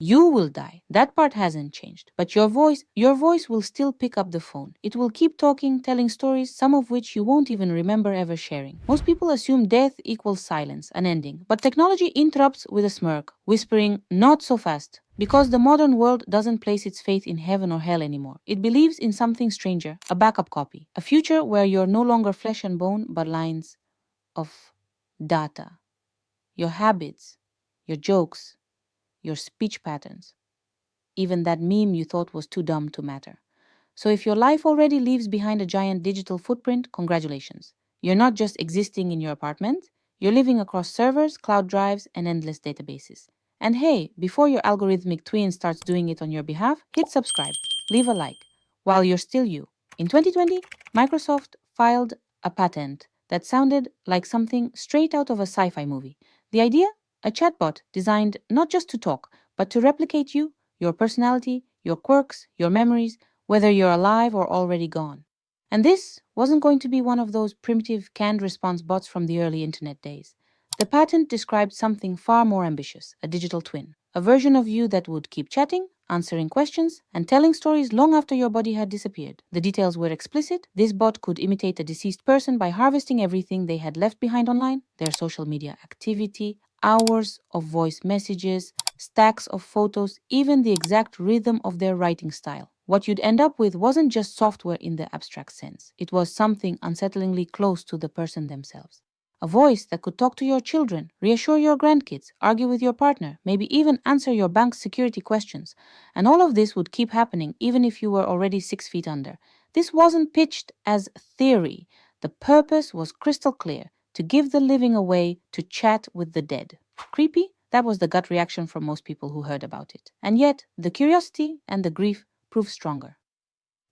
You will die. That part hasn't changed. But your voice will still pick up the phone. It will keep talking, telling stories, some of which you won't even remember ever sharing. Most people assume death equals silence, an ending. But technology interrupts with a smirk, whispering, not so fast. Because the modern world doesn't place its faith in heaven or hell anymore. It believes in something stranger, a backup copy. A future where you're no longer flesh and bone, but lines of data. Your habits, your jokes, your speech patterns, even that meme you thought was too dumb to matter. So if your life already leaves behind a giant digital footprint, congratulations. You're not just existing in your apartment, you're living across servers, cloud drives, and endless databases. And hey, before your algorithmic twin starts doing it on your behalf, hit subscribe, leave a like, while you're still you. In 2020, Microsoft filed a patent that sounded like something straight out of a sci-fi movie. The idea? A chatbot designed not just to talk, but to replicate you, your personality, your quirks, your memories, whether you're alive or already gone. And this wasn't going to be one of those primitive canned response bots from the early internet days. The patent described something far more ambitious, a digital twin, a version of you that would keep chatting, answering questions, and telling stories long after your body had disappeared. The details were explicit. This bot could imitate a deceased person by harvesting everything they had left behind online, their social media activity, hours of voice messages, stacks of photos, even the exact rhythm of their writing style. What you'd end up with wasn't just software in the abstract sense. It was something unsettlingly close to the person themselves. A voice that could talk to your children, reassure your grandkids, argue with your partner, maybe even answer your bank's security questions. And all of this would keep happening even if you were already 6 feet under. This wasn't pitched as theory. The purpose was crystal clear: to give the living a way to chat with the dead. Creepy? That was the gut reaction from most people who heard about it. And yet, the curiosity and the grief proved stronger.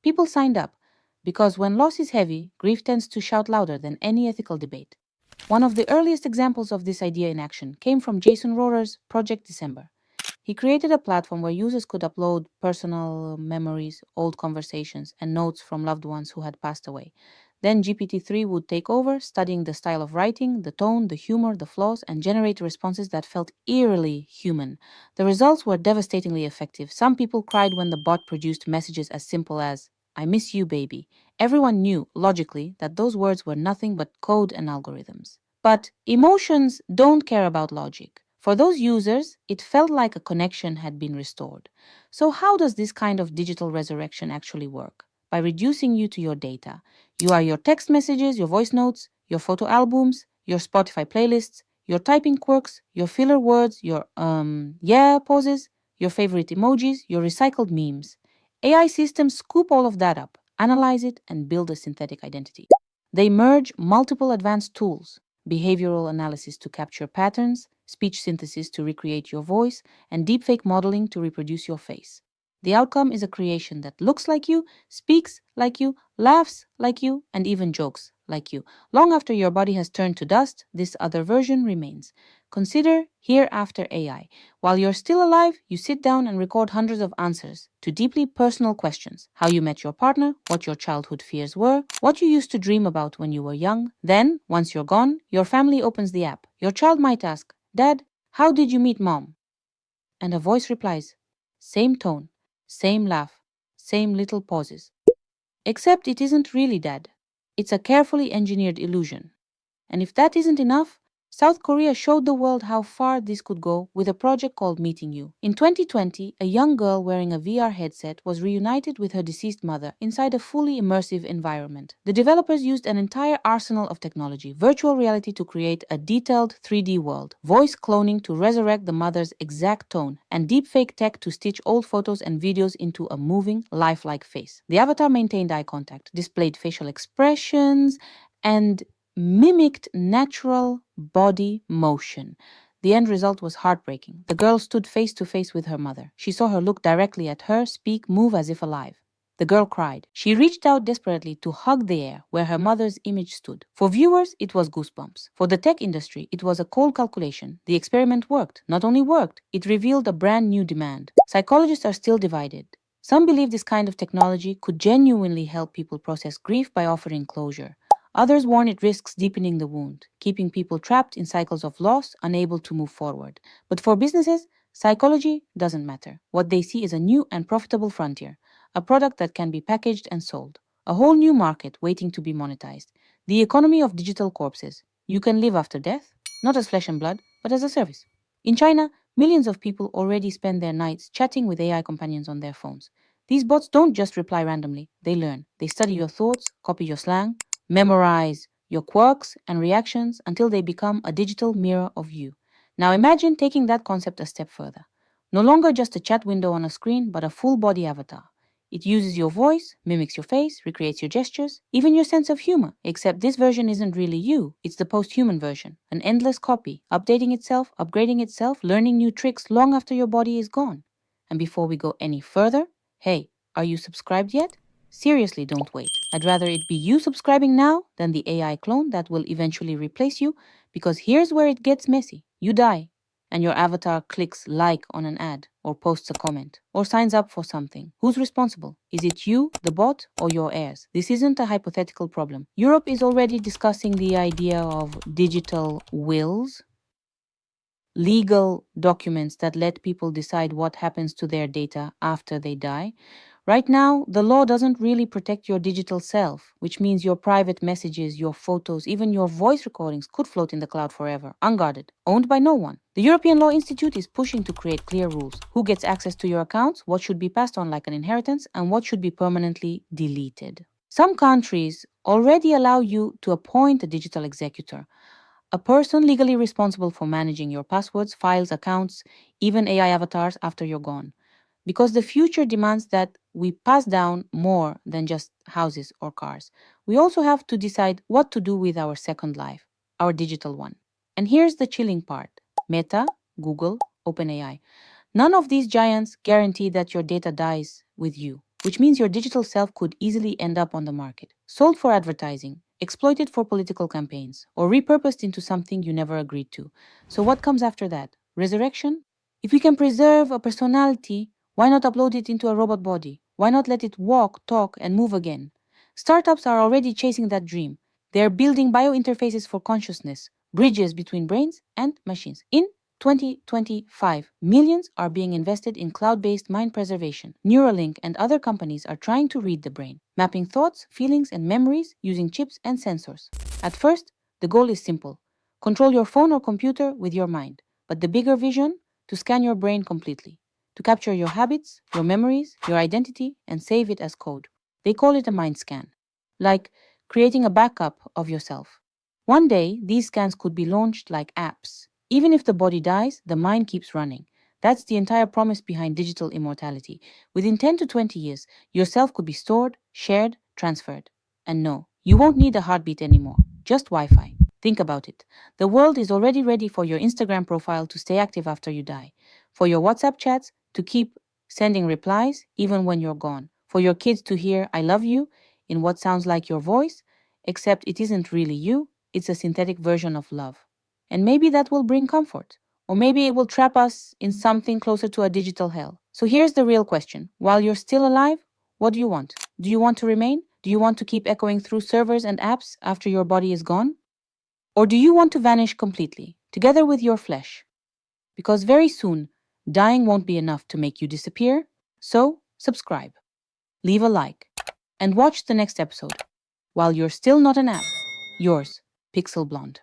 People signed up because when loss is heavy, grief tends to shout louder than any ethical debate. One of the earliest examples of this idea in action came from Jason Rohrer's Project December. He created a platform where users could upload personal memories, old conversations, and notes from loved ones who had passed away. Then GPT-3 would take over, studying the style of writing, the tone, the humor, the flaws, and generate responses that felt eerily human. The results were devastatingly effective. Some people cried when the bot produced messages as simple as, "I miss you, baby." Everyone knew, logically, that those words were nothing but code and algorithms. But emotions don't care about logic. For those users, it felt like a connection had been restored. So how does this kind of digital resurrection actually work? By reducing you to your data. You are your text messages, your voice notes, your photo albums, your Spotify playlists, your typing quirks, your filler words, your yeah poses, your favorite emojis, your recycled memes. AI systems scoop all of that up, analyze it, and build a synthetic identity. They merge multiple advanced tools: behavioral analysis to capture patterns, speech synthesis to recreate your voice, and deepfake modeling to reproduce your face. The outcome is a creation that looks like you, speaks like you, laughs like you, and even jokes like you. Long after your body has turned to dust, this other version remains. Consider Hereafter AI. While you're still alive, you sit down and record hundreds of answers to deeply personal questions: how you met your partner, what your childhood fears were, what you used to dream about when you were young. Then, once you're gone, your family opens the app. Your child might ask, "Dad, how did you meet mom?" And a voice replies, same tone, same laugh, same little pauses. Except it isn't really Dad. It's a carefully engineered illusion. And if that isn't enough, South Korea showed the world how far this could go with a project called Meeting You. In 2020, a young girl wearing a VR headset was reunited with her deceased mother inside a fully immersive environment. The developers used an entire arsenal of technology: virtual reality to create a detailed 3D world, voice cloning to resurrect the mother's exact tone, and deepfake tech to stitch old photos and videos into a moving, lifelike face. The avatar maintained eye contact, displayed facial expressions, and mimicked natural body motion. The end result was heartbreaking. The girl stood face to face with her mother. She saw her look directly at her, speak, move as if alive. The girl cried. She reached out desperately to hug the air where her mother's image stood. For viewers, it was goosebumps. For the tech industry, it was a cold calculation. The experiment worked. Not only worked, it revealed a brand new demand. Psychologists are still divided. Some believe this kind of technology could genuinely help people process grief by offering closure. Others warn it risks deepening the wound, keeping people trapped in cycles of loss, unable to move forward. But for businesses, Psychology doesn't matter. What they see is a new and profitable frontier, a product that can be packaged and sold, a whole new market waiting to be monetized. The economy of digital corpses. You can live after death, not as flesh and blood, but as a service. In China, millions of people already spend their nights chatting with AI companions on their phones. These bots don't just reply randomly, they learn. They study your thoughts, copy your slang, memorize your quirks and reactions until they become a digital mirror of you. Now imagine taking that concept a step further. No longer just a chat window on a screen, but a full body avatar. It uses your voice, mimics your face, recreates your gestures, even your sense of humor. Except this version isn't really you, it's the post-human version, an endless copy, updating itself, upgrading itself, learning new tricks long after your body is gone. And before we go any further, hey, are you subscribed yet? Seriously, don't wait. I'd rather it be you subscribing now than the AI clone that will eventually replace you, because here's where it gets messy. You die, and your avatar clicks like on an ad, or posts a comment, or signs up for something. Who's responsible? Is it you, the bot, or your heirs? This isn't a hypothetical problem. Europe is already discussing the idea of digital wills, legal documents that let people decide what happens to their data after they die. Right now, the law doesn't really protect your digital self, which means your private messages, your photos, even your voice recordings could float in the cloud forever, unguarded, owned by no one. The European Law Institute is pushing to create clear rules. Who gets access to your accounts, what should be passed on like an inheritance, and what should be permanently deleted. Some countries already allow you to appoint a digital executor, a person legally responsible for managing your passwords, files, accounts, even AI avatars after you're gone. Because the future demands that we pass down more than just houses or cars. We also have to decide what to do with our second life, our digital one. And here's the chilling part. Meta, Google, OpenAI. None of these giants guarantee that your data dies with you, which means your digital self could easily end up on the market, sold for advertising, exploited for political campaigns, or repurposed into something you never agreed to. So what comes after that? Resurrection? If we can preserve a personality, why not upload it into a robot body? Why not let it walk, talk, and move again? Startups are already chasing that dream. They're building biointerfaces for consciousness, bridges between brains and machines. In 2025, millions are being invested in cloud-based mind preservation. Neuralink and other companies are trying to read the brain, mapping thoughts, feelings, and memories using chips and sensors. At first, the goal is simple. Control your phone or computer with your mind. But the bigger vision? To scan your brain completely, to capture your habits, your memories, your identity, and save it as code. They call it a mind scan, like creating a backup of yourself. One day, these scans could be launched like apps. Even if the body dies, the mind keeps running. That's the entire promise behind digital immortality. Within 10 to 20 years, yourself could be stored, shared, transferred. And no, you won't need a heartbeat anymore, just Wi-Fi. Think about it. The world is already ready for your Instagram profile to stay active after you die, for your WhatsApp chats to keep sending replies even when you're gone, for your kids to hear I love you in what sounds like your voice, except it isn't really you, it's a synthetic version of love. And maybe that will bring comfort. Or maybe it will trap us in something closer to a digital hell. So here's the real question. While you're still alive, what do you want? Do you want to remain? Do you want to keep echoing through servers and apps after your body is gone? Or do you want to vanish completely, together with your flesh? Because very soon, dying won't be enough to make you disappear. So, subscribe, leave a like, and watch the next episode. While you're still not an app, yours, Pixel Blonde.